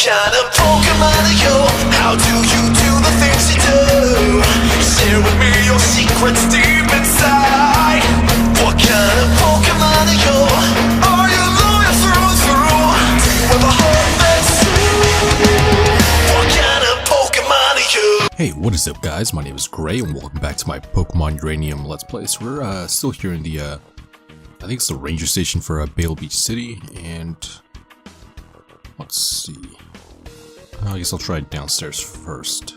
kind of Pokemon are you? How do you do the things you do? Share with me your secrets deep inside. What kind of Pokemon are you? Are you loyal through and through? Do you ever hope that's true? What kind of Pokemon are you? Hey, what is up guys? My name is Gray and welcome back to my Pokemon Uranium Let's Play. So we're still here in the, I think it's the ranger station for Bale Beach City, and let's see. I guess I'll try downstairs first.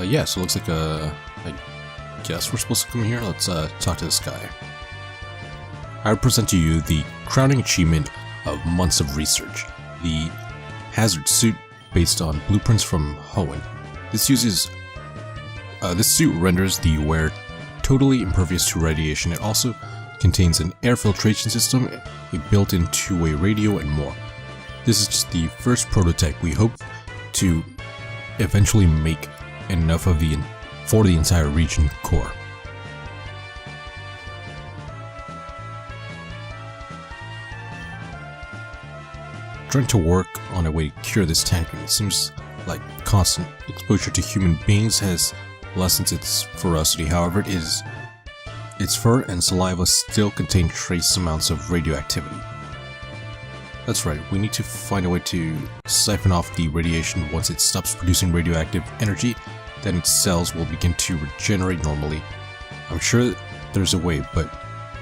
Yeah, so it looks like, I guess we're supposed to come here. Let's talk to this guy. I present to you the crowning achievement of months of research, the hazard suit based on blueprints from Hoenn. This suit renders the wearer totally impervious to radiation. It also contains an air filtration system, a built-in two-way radio, and more. This is just the first prototype. We hope to eventually make enough of for the entire region core. Trying to work on a way to cure this tanking. It seems like constant exposure to human beings has lessened its ferocity. However, its fur and saliva still contain trace amounts of radioactivity. That's right, we need to find a way to siphon off the radiation. Once it stops producing radioactive energy, then its cells will begin to regenerate normally. I'm sure there's a way, but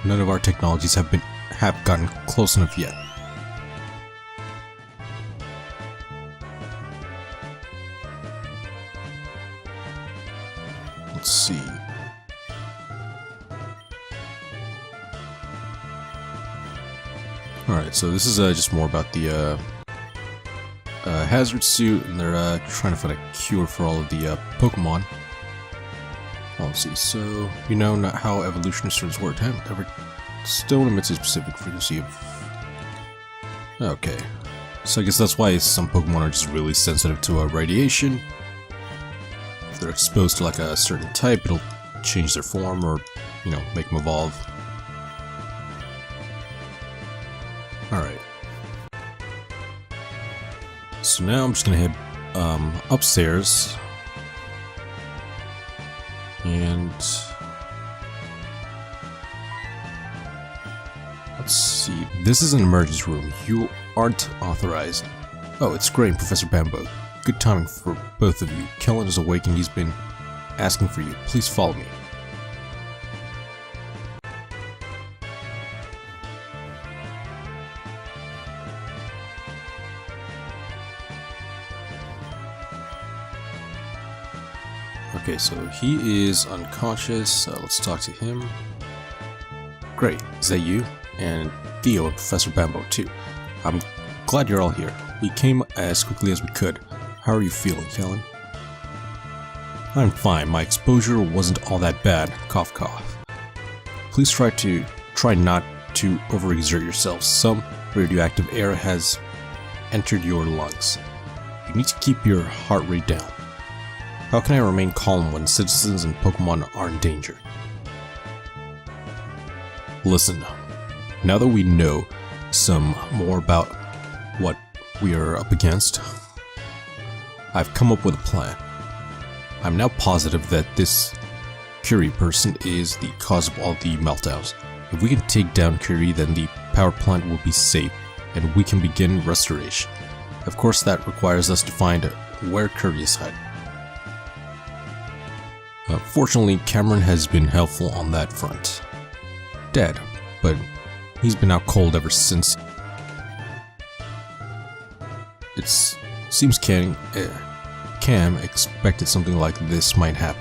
none of our technologies have gotten close enough yet. Let's see. Alright, so this is just more about the hazard suit, and they're trying to find a cure for all of the Pokemon. Let's see, so you know not how evolution stones work. Every stone emits a specific frequency of... Okay, so I guess that's why some Pokemon are just really sensitive to radiation. If they're exposed to like a certain type, it'll change their form or, you know, make them evolve. Alright. So now I'm just gonna head upstairs. And let's see. This is an emergency room. You aren't authorized. Oh, it's great, Professor Bambo. Good timing for both of you. Kellen is awake and he's been asking for you. Please follow me. Okay, so he is unconscious. Let's talk to him. Great, is that you? And Theo and Professor Bambo too. I'm glad you're all here. We came as quickly as we could. How are you feeling, Kellen? I'm fine. My exposure wasn't all that bad. Cough cough. Please try not to overexert yourself. Some radioactive air has entered your lungs. You need to keep your heart rate down. How can I remain calm when citizens and Pokemon are in danger? Listen, now that we know some more about what we are up against, I've come up with a plan. I'm now positive that this Curie person is the cause of all the meltdowns. If we can take down Curie, then the power plant will be safe and we can begin restoration. Of course, that requires us to find where Curie is hiding. Fortunately, Cameron has been helpful on that front. Dead, but he's been out cold ever since. It seems Cam expected something like this might happen.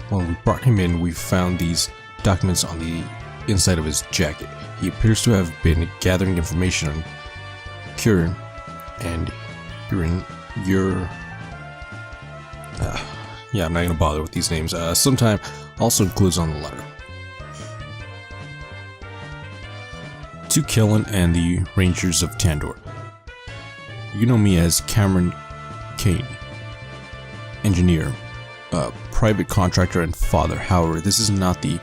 When we brought him in, we found these documents on the inside of his jacket. He appears to have been gathering information on Kieran and yeah, I'm not gonna bother with these names. Sometime also includes on the letter. To Kellen and the Rangers of Tandor. You know me as Cameron Kane, engineer, private contractor, and father. However, this is not the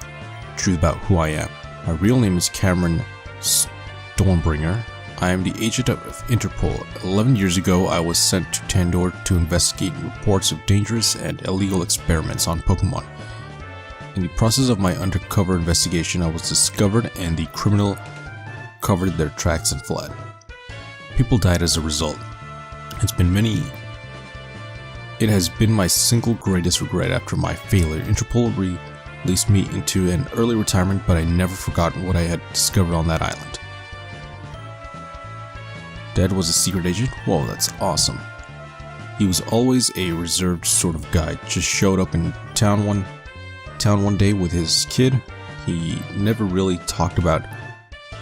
truth about who I am. My real name is Cameron Stormbringer. I am the agent of Interpol. 11 years ago, I was sent to Tandor to investigate reports of dangerous and illegal experiments on Pokemon. In the process of my undercover investigation, I was discovered and the criminal covered their tracks and fled. People died as a result. It has been my single greatest regret after my failure. Interpol released me into an early retirement, but I never forgot what I had discovered on that island. Dad was a secret agent? Whoa, that's awesome. He was always a reserved sort of guy, just showed up in town one day with his kid. He never really talked about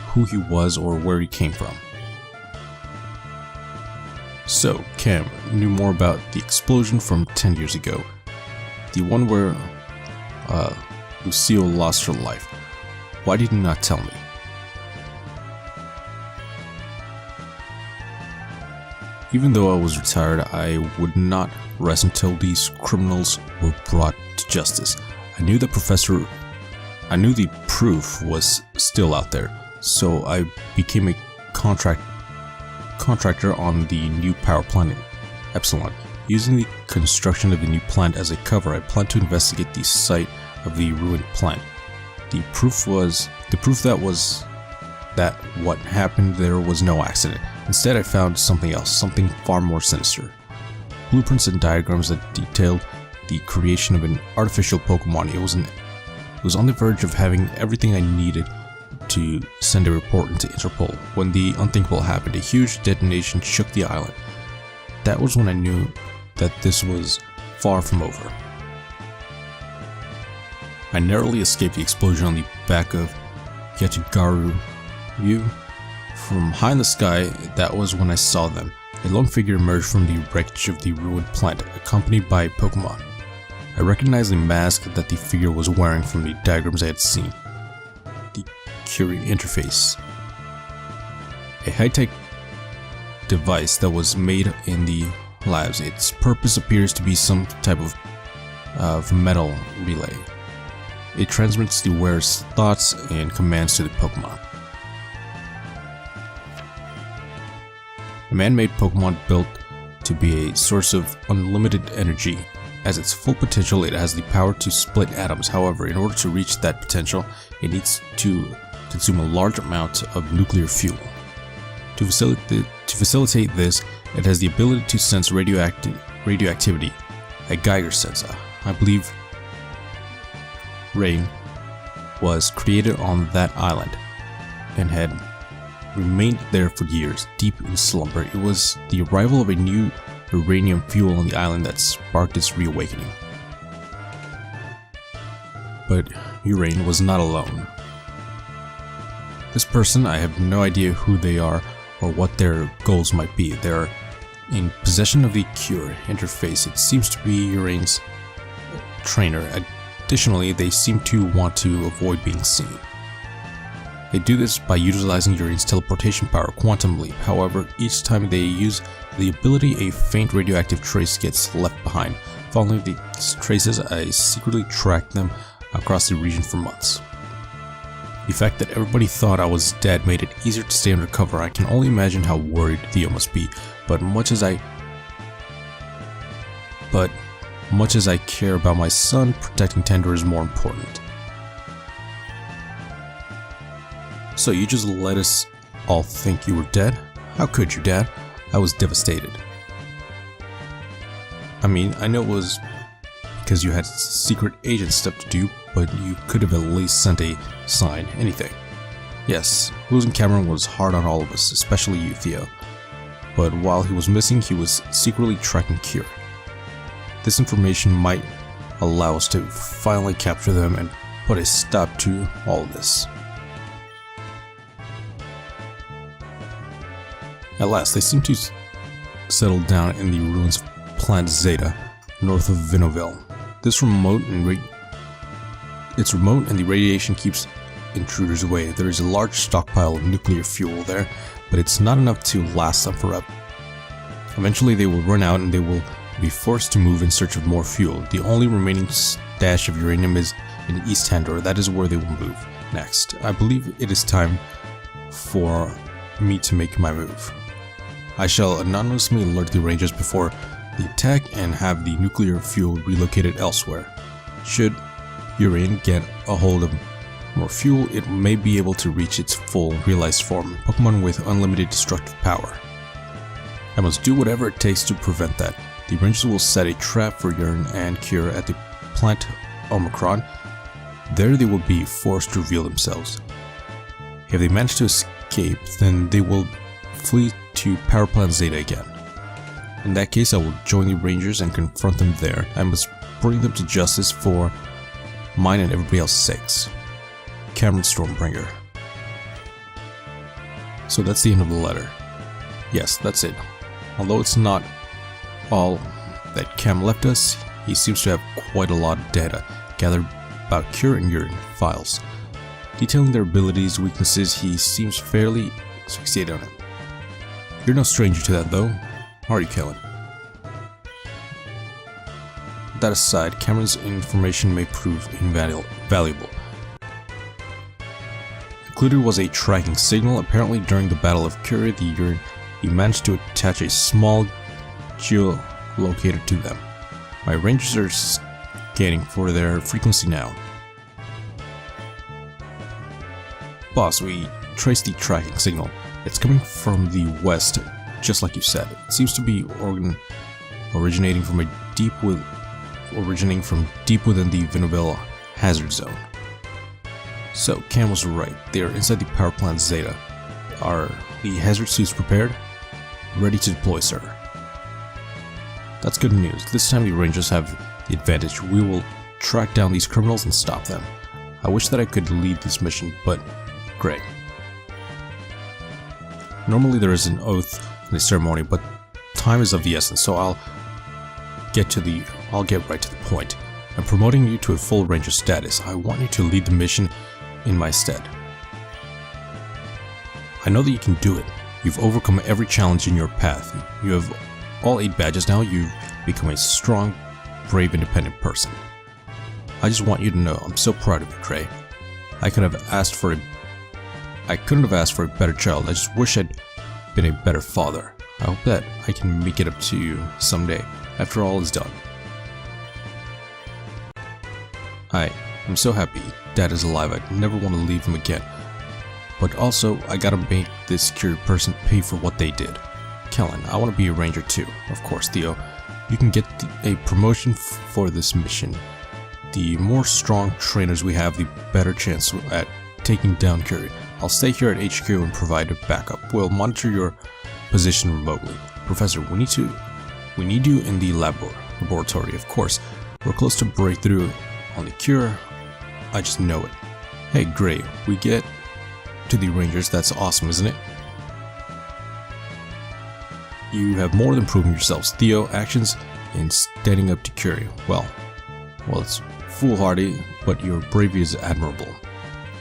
who he was or where he came from. So, Cam knew more about the explosion from 10 years ago. The one where Lucille lost her life. Why did you not tell me? Even though I was retired, I would not rest until these criminals were brought to justice. I knew the proof was still out there, so I became a contractor on the new power plant Epsilon. Using the construction of the new plant as a cover, I planned to investigate the site of the ruined plant. The proof that what happened there was no accident. Instead, I found something else, something far more sinister. Blueprints and diagrams that detailed the creation of an artificial Pokemon. It was on the verge of having everything I needed to send a report into Interpol when the unthinkable happened. A huge detonation shook the island. That was when I knew that this was far from over. I narrowly escaped the explosion on the back of Yachigaru. From high in the sky, that was when I saw them. A lone figure emerged from the wreckage of the ruined plant, accompanied by Pokemon. I recognized the mask that the figure was wearing from the diagrams I had seen. The Curie interface. A high-tech device that was made in the labs. Its purpose appears to be some type of metal relay. It transmits the wearer's thoughts and commands to the Pokemon. A man-made Pokemon built to be a source of unlimited energy. As its full potential, it has the power to split atoms. However, in order to reach that potential, it needs to consume a large amount of nuclear fuel. To facilitate this, it has the ability to sense radioactivity, a Geiger sensor. I believe Rain was created on that island and had remained there for years, deep in slumber. It was the arrival of a new uranium fuel on the island that sparked its reawakening. But Urain was not alone. This person, I have no idea who they are or what their goals might be. They're in possession of the Cure interface. It seems to be Urain's trainer. Additionally, they seem to want to avoid being seen. They do this by utilizing Urain's teleportation power, Quantum Leap. However, each time they use the ability, a faint radioactive trace gets left behind. Following these traces, I secretly tracked them across the region for months. The fact that everybody thought I was dead made it easier to stay undercover. I can only imagine how worried Theo must be, but much as I care about my son, protecting Tandor is more important. So you just let us all think you were dead? How could you, Dad? I was devastated. I mean, I know it was because you had secret agent stuff to do, but you could have at least sent a sign, anything. Yes, losing Cameron was hard on all of us, especially you, Theo. But while he was missing, he was secretly tracking Cure. This information might allow us to finally capture them and put a stop to all of this. At last, they seem to settle down in the ruins of Plant Zeta, north of Vinoville. It's remote and the radiation keeps intruders away. There is a large stockpile of nuclear fuel there, but it's not enough to last them forever. Eventually they will run out and they will be forced to move in search of more fuel. The only remaining stash of uranium is in East Tandor. That is where they will move next. I believe it is time for me to make my move. I shall anonymously alert the Rangers before the attack and have the nuclear fuel relocated elsewhere. Should Uranium get a hold of more fuel, it may be able to reach its full realized form, Pokemon with unlimited destructive power. I must do whatever it takes to prevent that. The Rangers will set a trap for Urn and Cure at the plant Omicron. There they will be forced to reveal themselves. If they manage to escape, then they will flee to Power Plant Zeta again. In that case, I will join the Rangers and confront them there. I must bring them to justice for mine and everybody else's sakes. Cameron Stormbringer. So that's the end of the letter. Yes, that's it. Although it's not all that Cam left us, he seems to have quite a lot of data gathered about Cure and Urine files. Detailing their abilities, weaknesses, he seems fairly fixated on it. You're no stranger to that though, are you, Kellen? That aside, Cameron's information may prove invaluable. Included was a tracking signal. Apparently during the Battle of Curia, the Urine, he managed to attach a small geolocator to them. My Rangers are scanning for their frequency now. Boss, we traced the tracking signal. It's coming from the west, just like you said. It seems to be originating from deep within the Vinobel hazard zone. So, Cam was right. They are inside the power plant Zeta. Are the hazard suits prepared? Ready to deploy, sir. That's good news. This time the Rangers have the advantage. We will track down these criminals and stop them. I wish that I could lead this mission, but great. Normally there is an oath in the ceremony, but time is of the essence, so I'll get right to the point. I'm promoting you to a full Ranger status. I want you to lead the mission in my stead. I know that you can do it. You've overcome every challenge in your path. You have all 8 badges now. You've become a strong, brave, independent person. I just want you to know I'm so proud of you, Trey. I couldn't have asked for a better child. I just wish I'd been a better father. I hope that I can make it up to you someday, after all is done. I'm so happy Dad is alive. I never want to leave him again. But also, I gotta make this security person pay for what they did. Kellen, I want to be a Ranger too. Of course, Theo. You can get a promotion for this mission. The more strong trainers we have, the better chance at taking down Curie. I'll stay here at HQ and provide a backup. We'll monitor your position remotely. Professor, we need you in the laboratory, of course. We're close to breakthrough on the cure. I just know it. Hey, great. We get to the Rangers. That's awesome, isn't it? You have more than proven yourselves. Theo, actions in standing up to Curie. Well, it's foolhardy, but your bravery is admirable.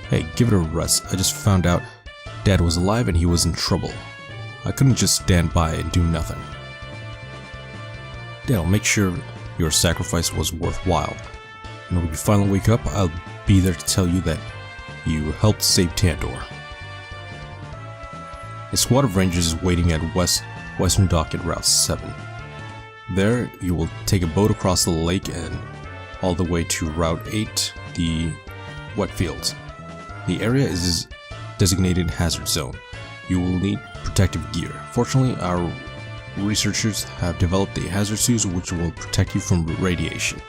Hey, give it a rest. I just found out Dad was alive and he was in trouble. I couldn't just stand by and do nothing. Dad, I'll make sure your sacrifice was worthwhile. And when you finally wake up, I'll be there to tell you that you helped save Tandor. A squad of Rangers is waiting at Western Dock at Route 7. There, you will take a boat across the lake and all the way to Route 8, the wet fields. The area is designated hazard zone. You will need protective gear. Fortunately, our researchers have developed a hazard suit which will protect you from radiation.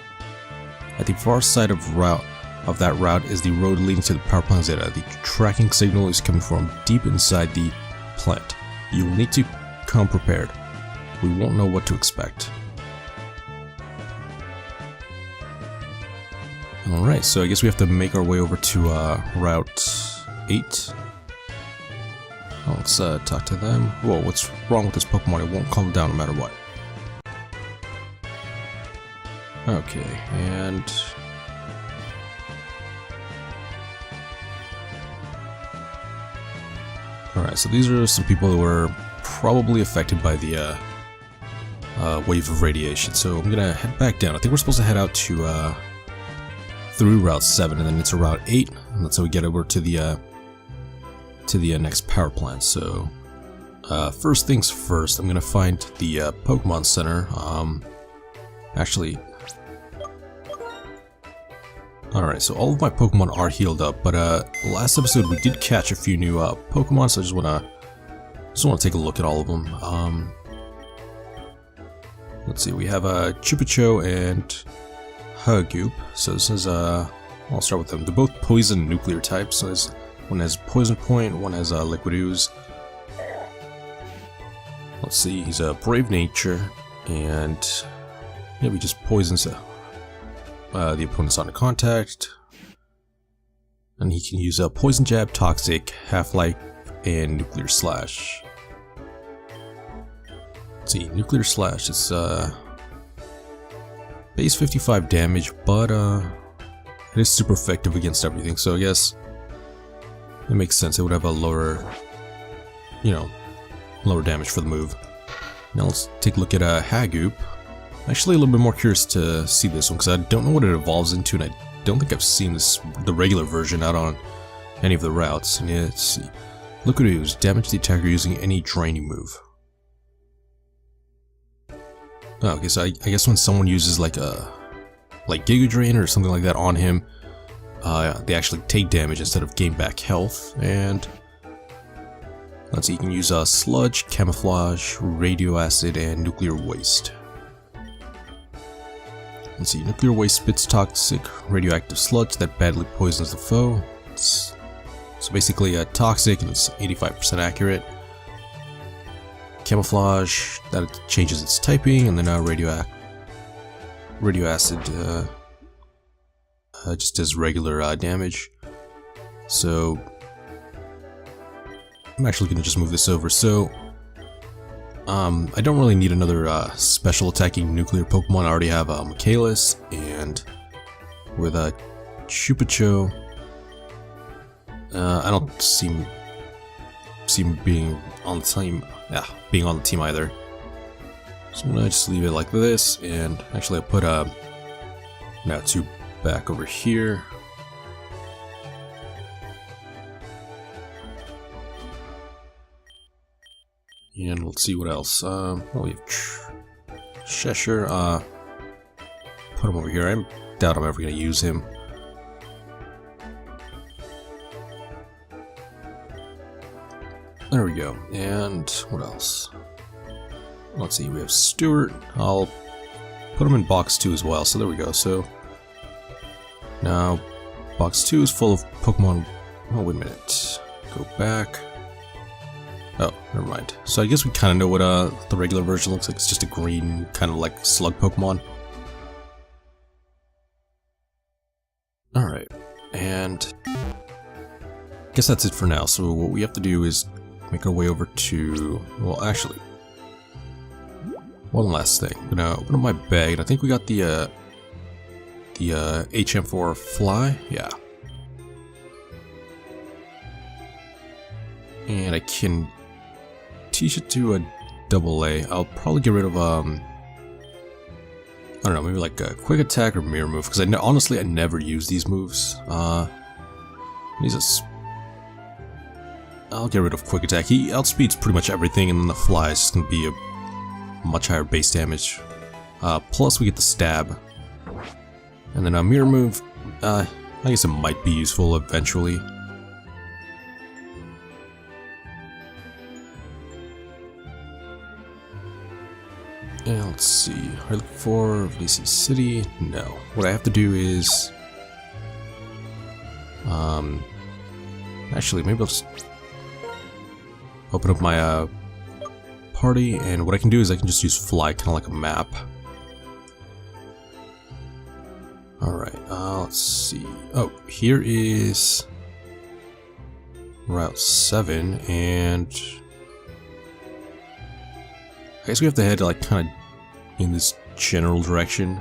At the far side of that route is the road leading to the power plant Zeta. The tracking signal is coming from deep inside the plant. You will need to come prepared. We won't know what to expect. Alright, so I guess we have to make our way over to Route 8. Well, let's talk to them. Whoa, what's wrong with this Pokemon? It won't calm down no matter what. Okay, and... Alright, so these are some people who were probably affected by the wave of radiation. So I'm gonna head back down. I think we're supposed to head out to through Route 7, and then it's a Route 8, and that's how we get over to the next power plant. So First things first, I'm gonna find the Pokemon Center. Actually, alright, so all of my Pokemon are healed up, but last episode we did catch a few new Pokemon, so I just wanna take a look at all of them. Let's see, we have Chupacho and Hagoop. So this is I'll start with them. They're both poison and nuclear types. So one has Poison Point, one has Liquid Ooze. Let's see, he's a Brave Nature, and yeah, he just poisons the opponent's on contact. And he can use a Poison Jab, Toxic, Half-Life, and Nuclear Slash. Let's see, Nuclear Slash is base 55 damage, but it is super effective against everything, so I guess it makes sense. It would have a lower, lower damage for the move. Now let's take a look at Hagoop. Actually, a little bit more curious to see this one because I don't know what it evolves into, and I don't think I've seen the regular version out on any of the routes. And yeah, let's see. Liquid Ooze, damage the attacker using any draining move. Oh, okay, so I guess when someone uses like Giga Drain or something like that on him, they actually take damage instead of gain back health. And let's see, you can use Sludge, Camouflage, Radio Acid, and Nuclear Waste. Let's see, Nuclear Waste spits toxic radioactive sludge that badly poisons the foe. So basically toxic, and it's 85% accurate. Camouflage, that changes its typing, and then Radio Acid just does regular damage. So I'm actually going to just move this over. So I don't really need another special attacking nuclear Pokemon. I already have Michaelis, and with Chupacho, I don't seem being on the team. Yeah, being on the team either. So I'm gonna just leave it like this, and actually I put now 2 back over here. And let's see what else. We have Cheshire. Put him over here. I doubt I'm ever gonna use him. There we go. And what else? Let's see, we have Stuart. I'll put him in box 2 as well. So there we go. So now box 2 is full of Pokemon. Oh, wait a minute. Go back. Oh, never mind. So I guess we kind of know what the regular version looks like. It's just a green, kind of like slug Pokemon. Alright. And I guess that's it for now. So what we have to do is make our way over to, well, actually, one last thing. I'm gonna open up my bag, and I think we got the HM4 Fly, yeah. And I can teach it to a AA. I'll probably get rid of I don't know, maybe like a Quick Attack or Mirror Move, because honestly I never use these moves. I'll get rid of Quick Attack. He outspeeds pretty much everything, and then the Fly is just going to be a much higher base damage. Plus we get the Stab. And then a Mirror Move, I guess it might be useful eventually. And let's see, I look for VC City. No. What I have to do is actually maybe I'll just open up my party, and what I can do is I can just use Fly, kind of like a map. Alright, let's see. Oh, here is Route 7, and I guess we have to head like kind of in this general direction.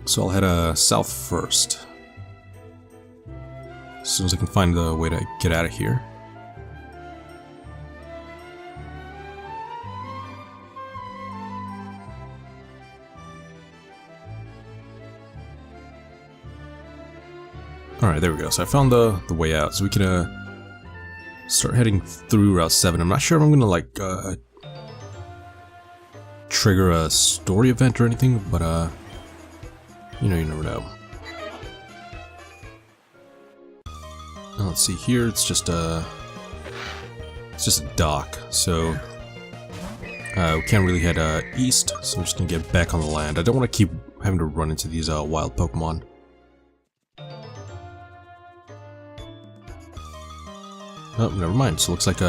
So I'll head south first, as soon as I can find the way to get out of here. Alright, there we go. So I found the way out. So we can start heading through Route 7. I'm not sure if I'm gonna like trigger a story event or anything, but you never know. Now, let's see here. It's just a dock, so we can't really head east. So I'm just gonna get back on the land. I don't want to keep having to run into these wild Pokemon. Oh, never mind. So it looks like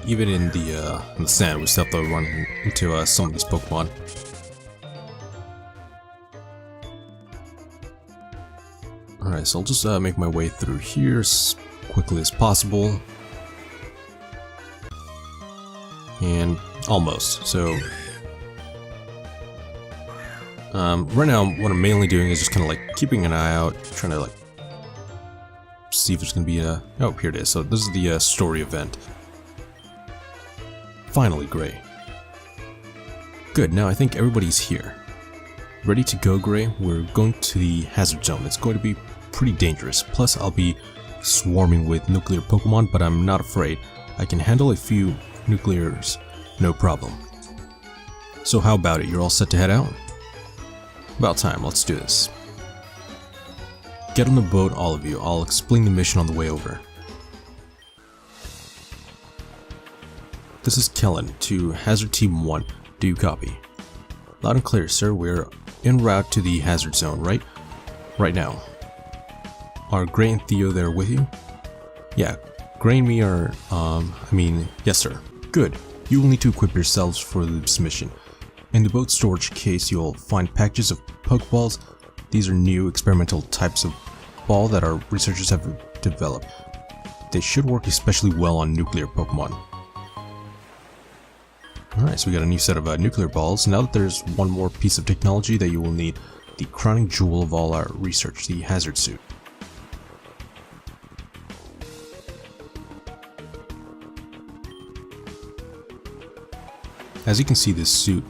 even in the sand, we still have to run into some of these Pokemon. Alright, so I'll just make my way through here as quickly as possible. And almost. So right now what I'm mainly doing is just kind of like keeping an eye out, trying to like see if there's gonna be a... Oh, here it is. So this is the story event. Finally, Gray. Good, now I think everybody's here. Ready to go, Gray? We're going to the hazard zone. It's going to be pretty dangerous. Plus, I'll be swarming with nuclear Pokemon, but I'm not afraid. I can handle a few nuclears, no problem. So how about it? You're all set to head out? About time, let's do this. Get on the boat, all of you. I'll explain the mission on the way over. This is Kellen to Hazard Team 1. Do you copy? Loud and clear, sir. We're en route to the hazard zone, right? Right now. Are Gray and Theo there with you? Yeah, Gray and me are, yes sir. Good. You will need to equip yourselves for this mission. In the boat storage case, you'll find packages of Pokeballs. These are new experimental types of ball that our researchers have developed. They should work especially well on nuclear Pokemon. Alright, so we got a new set of nuclear balls. Now that there's one more piece of technology that you will need, the crowning jewel of all our research, the hazard suit. As you can see, this suit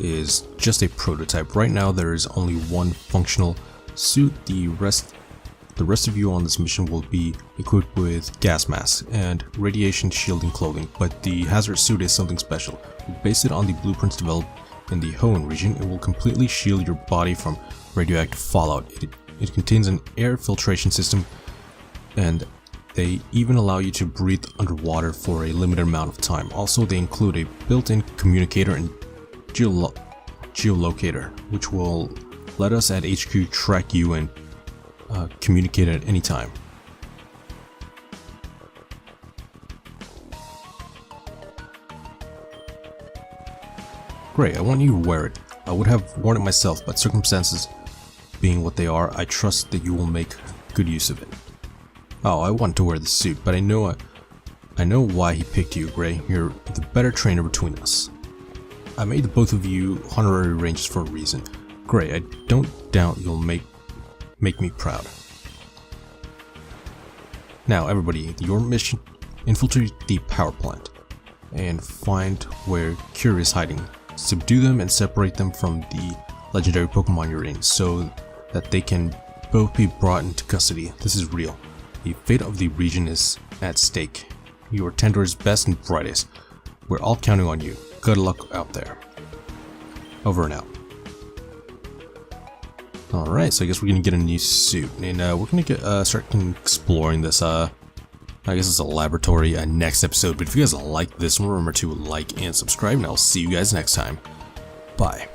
is just a prototype. Right now there is only one functional suit. The rest of you on this mission will be equipped with gas masks and radiation shielding clothing, but the hazard suit is something special. We base it on the blueprints developed in the Hoenn region. It will completely shield your body from radioactive fallout. It contains an air filtration system, and they even allow you to breathe underwater for a limited amount of time. Also, they include a built-in communicator and geolocator, which will let us at HQ track you and communicate at any time. Great, I want you to wear it. I would have worn it myself, but circumstances being what they are, I trust that you will make good use of it. Oh, I want to wear the suit, but I know why he picked you, Gray. You're the better trainer between us. I made the both of you honorary rangers for a reason. Gray, I don't doubt you'll make me proud. Now, everybody, your mission: infiltrate the power plant and find where Cure is hiding. Subdue them and separate them from the legendary Pokemon you're in, so that they can both be brought into custody. This is real. The fate of the region is at stake. You are Tendor's best and brightest. We're all counting on you. Good luck out there. Over and out. Alright, so I guess we're gonna get a new suit, and we're gonna start exploring this, I guess it's a laboratory next episode. But if you guys like this one, remember to like and subscribe, and I'll see you guys next time. Bye.